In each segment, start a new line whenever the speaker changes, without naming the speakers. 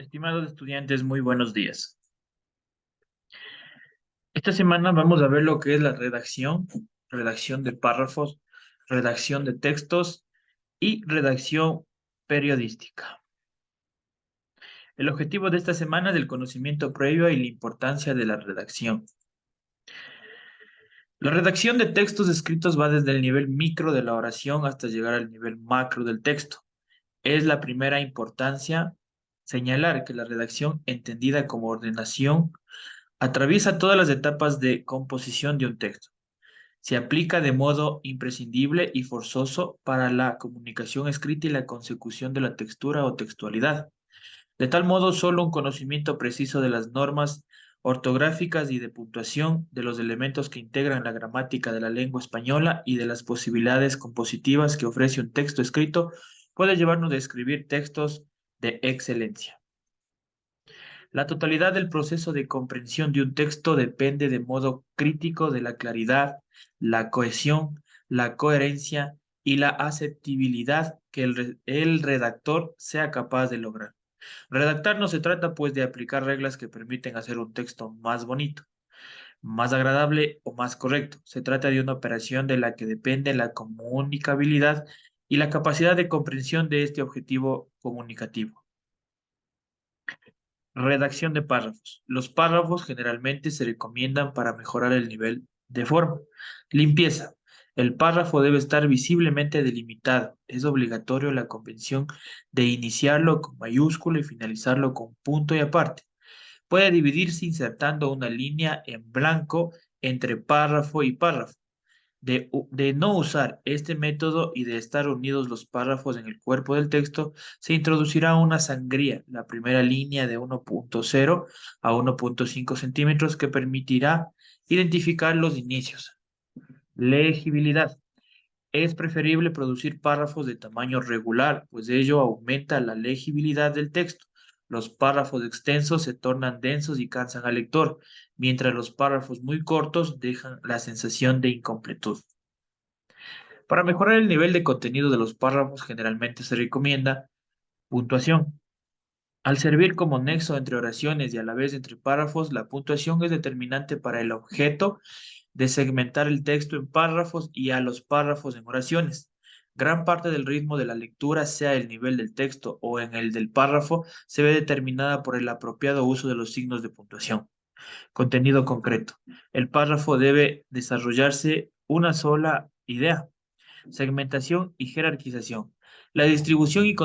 Estimados estudiantes, muy buenos días. Esta semana vamos a ver lo que es la redacción de párrafos, redacción de textos y redacción periodística. El objetivo de esta semana es el conocimiento previo y la importancia de la redacción. La redacción de textos escritos va desde el nivel micro de la oración hasta llegar al nivel macro del texto. Es la primera importancia señalar que la redacción, entendida como ordenación, atraviesa todas las etapas de composición de un texto. Se aplica de modo imprescindible y forzoso para la comunicación escrita y la consecución de la textura o textualidad. De tal modo, solo un conocimiento preciso de las normas ortográficas y de puntuación, de los elementos que integran la gramática de la lengua española y de las posibilidades compositivas que ofrece un texto escrito, puede llevarnos a escribir textos de excelencia. La totalidad del proceso de comprensión de un texto depende de modo crítico de la claridad, la cohesión, la coherencia y la aceptabilidad que el redactor sea capaz de lograr. Redactar no se trata pues de aplicar reglas que permiten hacer un texto más bonito, más agradable o más correcto. Se trata de una operación de la que depende la comunicabilidad y la capacidad de comprensión de este objetivo comunicativo. Redacción de párrafos. Los párrafos generalmente se recomiendan para mejorar el nivel de forma. Limpieza. El párrafo debe estar visiblemente delimitado. Es obligatorio la convención de iniciarlo con mayúscula y finalizarlo con punto y aparte. Puede dividirse insertando una línea en blanco entre párrafo y párrafo. De no usar este método y de estar unidos los párrafos en el cuerpo del texto, se introducirá una sangría, la primera línea de 1.0 a 1.5 centímetros que permitirá identificar los inicios. Legibilidad. Es preferible producir párrafos de tamaño regular, pues ello aumenta la legibilidad del texto. Los párrafos extensos se tornan densos y cansan al lector, mientras los párrafos muy cortos dejan la sensación de incompletud. Para mejorar el nivel de contenido de los párrafos, generalmente se recomienda puntuación. Al servir como nexo entre oraciones y a la vez entre párrafos, la puntuación es determinante para el objeto de segmentar el texto en párrafos y a los párrafos en oraciones. Gran parte del ritmo de la lectura, sea el nivel del texto o en el del párrafo, se ve determinada por el apropiado uso de los signos de puntuación. Contenido concreto. El párrafo debe desarrollarse una sola idea. Segmentación y jerarquización. La distribución y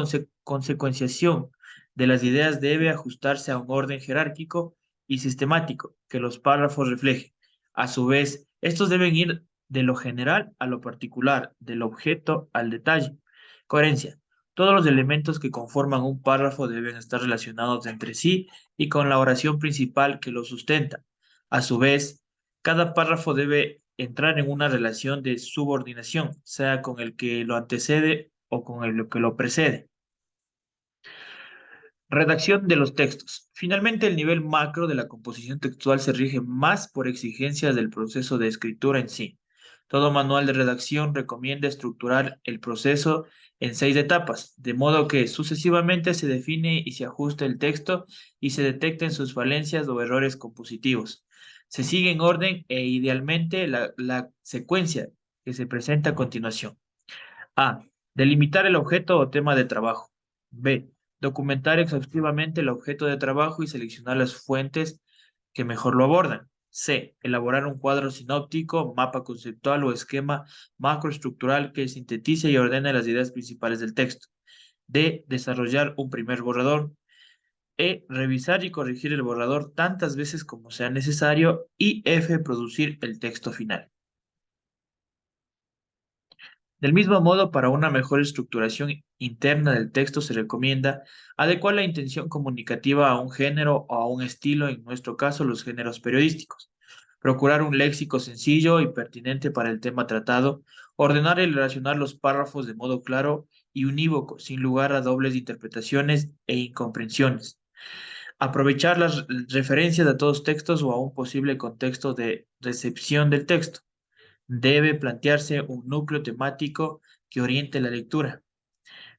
consecuenciación de las ideas debe ajustarse a un orden jerárquico y sistemático que los párrafos reflejen. A su vez, estos deben ir de lo general a lo particular, del objeto al detalle. Coherencia. Todos los elementos que conforman un párrafo deben estar relacionados entre sí y con la oración principal que lo sustenta. A su vez, cada párrafo debe entrar en una relación de subordinación, sea con el que lo antecede o con el que lo precede. Redacción de los textos. Finalmente, el nivel macro de la composición textual se rige más por exigencias del proceso de escritura en sí. Todo manual de redacción recomienda estructurar el proceso en 6 etapas, de modo que sucesivamente se define y se ajusta el texto y se detecten sus falencias o errores compositivos. Se sigue en orden e idealmente la secuencia que se presenta a continuación. A. Delimitar el objeto o tema de trabajo. B. Documentar exhaustivamente el objeto de trabajo y seleccionar las fuentes que mejor lo abordan. C. Elaborar un cuadro sinóptico, mapa conceptual o esquema macroestructural que sintetice y ordene las ideas principales del texto. D. Desarrollar un primer borrador. E. Revisar y corregir el borrador tantas veces como sea necesario. Y F. Producir el texto final. Del mismo modo, para una mejor estructuración interna del texto se recomienda adecuar la intención comunicativa a un género o a un estilo, en nuestro caso los géneros periodísticos, procurar un léxico sencillo y pertinente para el tema tratado, ordenar y relacionar los párrafos de modo claro y unívoco, sin lugar a dobles interpretaciones e incomprensiones. Aprovechar las referencias a todos textos o a un posible contexto de recepción del texto. Debe plantearse un núcleo temático que oriente la lectura.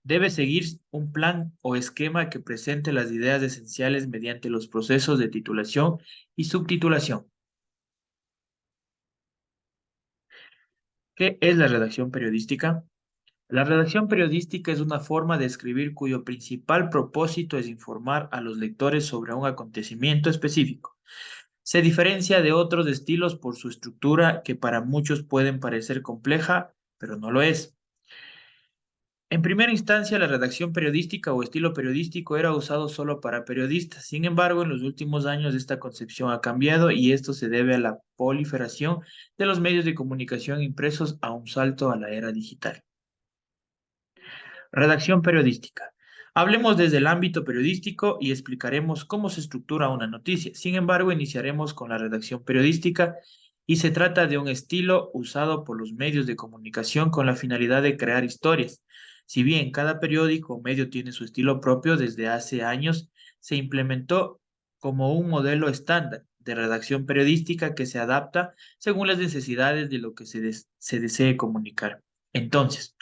Debe seguir un plan o esquema que presente las ideas esenciales mediante los procesos de titulación y subtitulación. ¿Qué es la redacción periodística? La redacción periodística es una forma de escribir cuyo principal propósito es informar a los lectores sobre un acontecimiento específico. Se diferencia de otros estilos por su estructura que para muchos pueden parecer compleja, pero no lo es. En primera instancia, la redacción periodística o estilo periodístico era usado solo para periodistas. Sin embargo, en los últimos años esta concepción ha cambiado y esto se debe a la proliferación de los medios de comunicación impresos a un salto a la era digital. Redacción periodística. Hablemos desde el ámbito periodístico y explicaremos cómo se estructura una noticia. Sin embargo, iniciaremos con la redacción periodística y se trata de un estilo usado por los medios de comunicación con la finalidad de crear historias. Si bien cada periódico o medio tiene su estilo propio, desde hace años se implementó como un modelo estándar de redacción periodística que se adapta según las necesidades de lo que se desee comunicar. Entonces,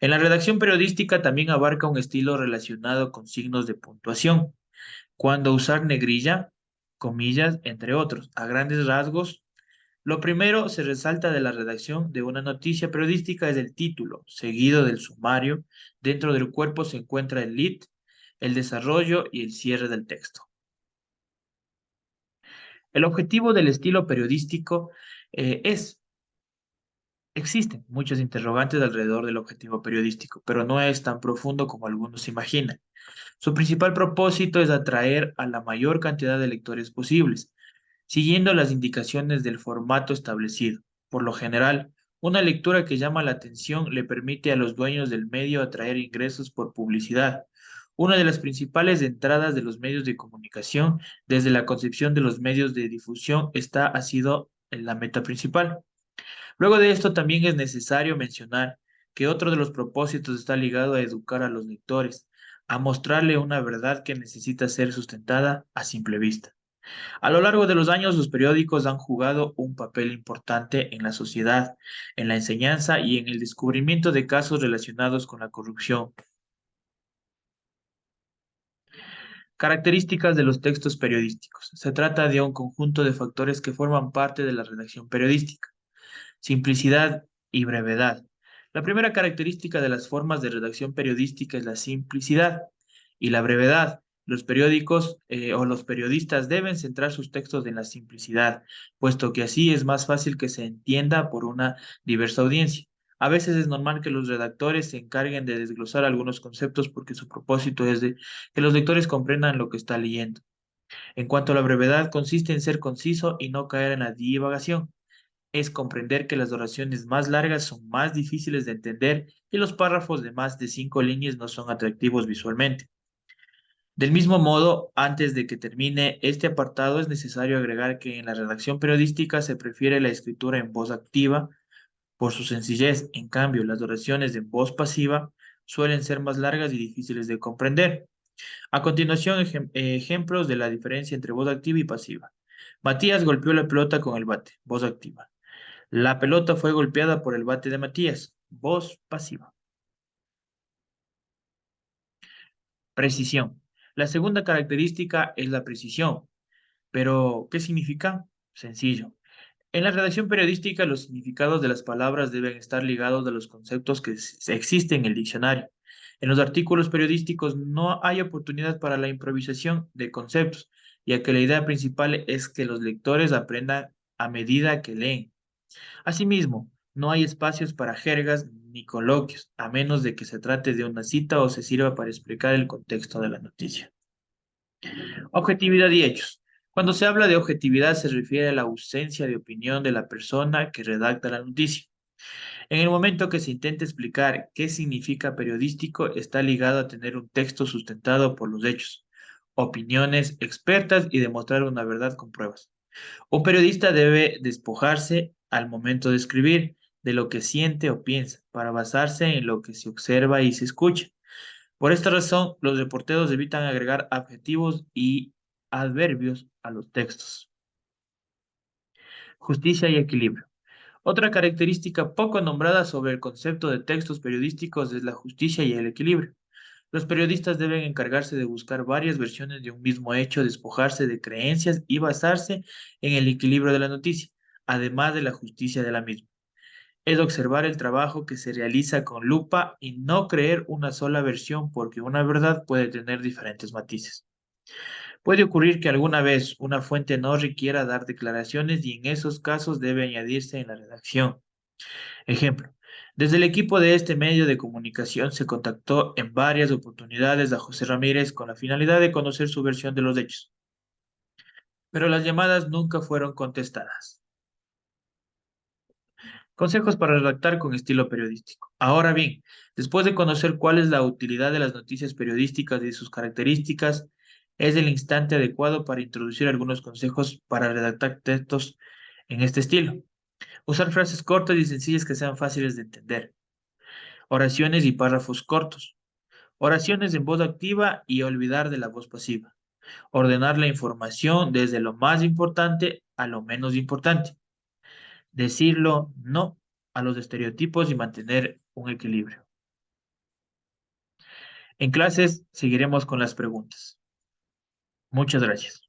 en la redacción periodística también abarca un estilo relacionado con signos de puntuación, cuando usar negrilla, comillas, entre otros. A grandes rasgos, lo primero se resalta de la redacción de una noticia periodística es el título, seguido del sumario. Dentro del cuerpo se encuentra el lead, el desarrollo y el cierre del texto. El objetivo del estilo periodístico es existen muchos interrogantes alrededor del objetivo periodístico, pero no es tan profundo como algunos imaginan. Su principal propósito es atraer a la mayor cantidad de lectores posibles, siguiendo las indicaciones del formato establecido. Por lo general, una lectura que llama la atención le permite a los dueños del medio atraer ingresos por publicidad. Una de las principales entradas de los medios de comunicación desde la concepción de los medios de difusión ha sido en la meta principal. Luego de esto también es necesario mencionar que otro de los propósitos está ligado a educar a los lectores, a mostrarle una verdad que necesita ser sustentada a simple vista. A lo largo de los años, los periódicos han jugado un papel importante en la sociedad, en la enseñanza y en el descubrimiento de casos relacionados con la corrupción. Características de los textos periodísticos. Se trata de un conjunto de factores que forman parte de la redacción periodística. Simplicidad y brevedad. La primera característica de las formas de redacción periodística es la simplicidad y la brevedad. Los periódicos o los periodistas deben centrar sus textos en la simplicidad, puesto que así es más fácil que se entienda por una diversa audiencia. A veces es normal que los redactores se encarguen de desglosar algunos conceptos porque su propósito es de que los lectores comprendan lo que está leyendo. En cuanto a la brevedad, consiste en ser conciso y no caer en la divagación es comprender que las oraciones más largas son más difíciles de entender y los párrafos de más de 5 líneas no son atractivos visualmente. Del mismo modo, antes de que termine este apartado, es necesario agregar que en la redacción periodística se prefiere la escritura en voz activa por su sencillez. En cambio, las oraciones en voz pasiva suelen ser más largas y difíciles de comprender. A continuación, ejemplos de la diferencia entre voz activa y pasiva. Matías golpeó la pelota con el bate, voz activa. La pelota fue golpeada por el bate de Matías. Voz pasiva. Precisión. La segunda característica es la precisión. Pero, ¿qué significa? Sencillo. En la redacción periodística, los significados de las palabras deben estar ligados a los conceptos que existen en el diccionario. En los artículos periodísticos no hay oportunidad para la improvisación de conceptos, ya que la idea principal es que los lectores aprendan a medida que leen. Asimismo, no hay espacios para jergas ni coloquios, a menos de que se trate de una cita o se sirva para explicar el contexto de la noticia. Objetividad y hechos. Cuando se habla de objetividad se refiere a la ausencia de opinión de la persona que redacta la noticia. En el momento que se intenta explicar qué significa periodístico, está ligado a tener un texto sustentado por los hechos, opiniones expertas y demostrar una verdad con pruebas. Un periodista debe despojarse al momento de escribir de lo que siente o piensa para basarse en lo que se observa y se escucha. Por esta razón, los reporteros evitan agregar adjetivos y adverbios a los textos. Justicia y equilibrio. Otra característica poco nombrada sobre el concepto de textos periodísticos es la justicia y el equilibrio. Los periodistas deben encargarse de buscar varias versiones de un mismo hecho, despojarse de creencias y basarse en el equilibrio de la noticia, además de la justicia de la misma. Es observar el trabajo que se realiza con lupa y no creer una sola versión porque una verdad puede tener diferentes matices. Puede ocurrir que alguna vez una fuente no requiera dar declaraciones y en esos casos debe añadirse en la redacción. Ejemplo, desde el equipo de este medio de comunicación se contactó en varias oportunidades a José Ramírez con la finalidad de conocer su versión de los hechos, pero las llamadas nunca fueron contestadas. Consejos para redactar con estilo periodístico. Ahora bien, después de conocer cuál es la utilidad de las noticias periodísticas y sus características, es el instante adecuado para introducir algunos consejos para redactar textos en este estilo. Usar frases cortas y sencillas que sean fáciles de entender. Oraciones y párrafos cortos. Oraciones en voz activa y olvidar de la voz pasiva. Ordenar la información desde lo más importante a lo menos importante. Decirlo no a los estereotipos y mantener un equilibrio. En clases seguiremos con las preguntas. Muchas gracias.